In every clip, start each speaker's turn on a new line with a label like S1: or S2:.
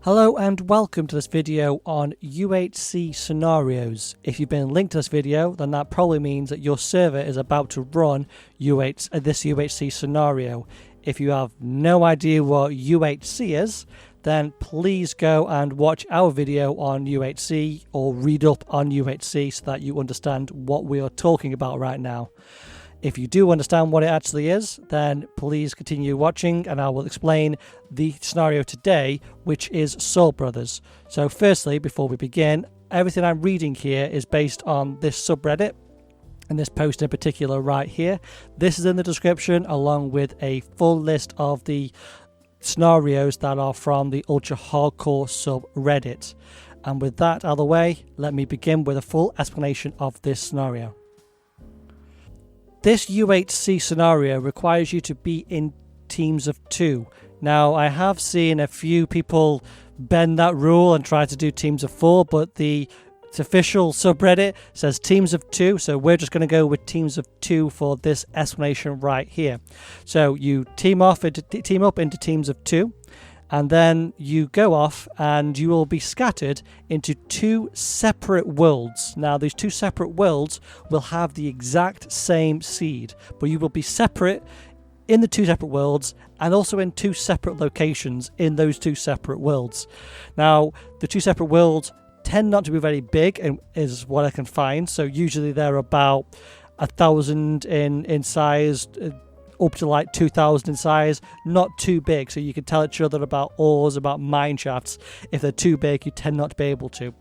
S1: Hello and welcome to this video on UHC scenarios. If you've been linked to this video, then that probably means that your server is about to run this UHC scenario. If you have no idea what UHC is, then please go and watch our video on UHC or read up on UHC so that you understand what we are talking about right now. If you do understand what it actually is, then please continue watching and I will explain the scenario today, which is Soulbrothers. So firstly, before we begin, everything I'm reading here is based on this subreddit and this post in particular right here. This is in the description along with a full list of the scenarios that are from the ultra hardcore subreddit. And with that out of the way, let me begin with a full explanation of this scenario. This UHC scenario requires you to be in teams of 2. Now, I have seen a few people bend that rule and try to do teams of 4, but the official subreddit says teams of 2, so we're just going to go with teams of 2 for this explanation right here. So you team up into teams of 2, and then you go off and you will be scattered into 2 separate worlds. Now, these 2 separate worlds will have the exact same seed, but you will be separate in the 2 separate worlds and also in 2 separate locations in those 2 separate worlds. Now, the 2 separate worlds tend not to be very big, and is what I can find. So usually they're about 1,000 in size, up to like 2,000 in size, not too big, so you can tell each other about ores, about mine shafts. If they're too big, you tend not to be able to.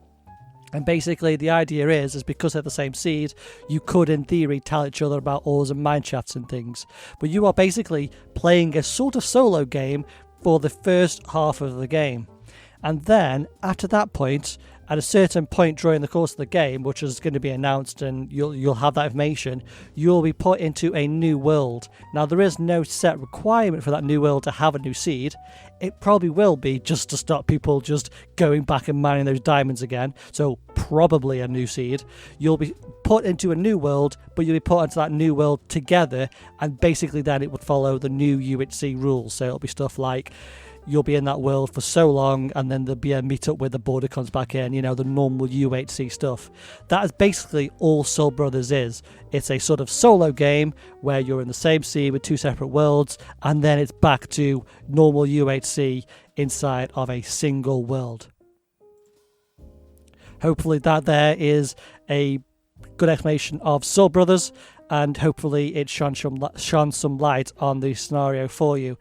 S1: And basically the idea is because they're the same seed, you could in theory tell each other about ores and mine shafts and things. But you are basically playing a sort of solo game for the first half of the game. And then after that point, at a certain point during the course of the game, which is going to be announced and you'll have that information, you'll be put into a new world. Now, there is no set requirement for that new world to have a new seed. It probably will be just to stop people just going back and mining those diamonds again. So probably a new seed. You'll be put into a new world, but you'll be put into that new world together, and basically then it would follow the new UHC rules. So it'll be stuff like you'll be in that world for so long, and then there'll be a meetup where the border comes back in, you know, the normal UHC stuff. That is basically all Soulbrothers is. It's a sort of solo game where you're in the same scene with 2 separate worlds, and then it's back to normal UHC inside of a single world. Hopefully that there is a good explanation of Soulbrothers, and hopefully it shone some light on the scenario for you.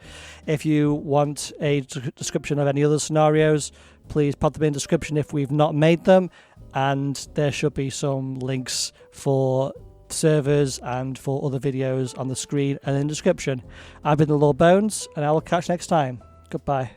S1: If you want a description of any other scenarios, please pop them in the description if we've not made them, and there should be some links for servers and for other videos on the screen and in the description. I've been the Lord Bones, and I will catch you next time. Goodbye.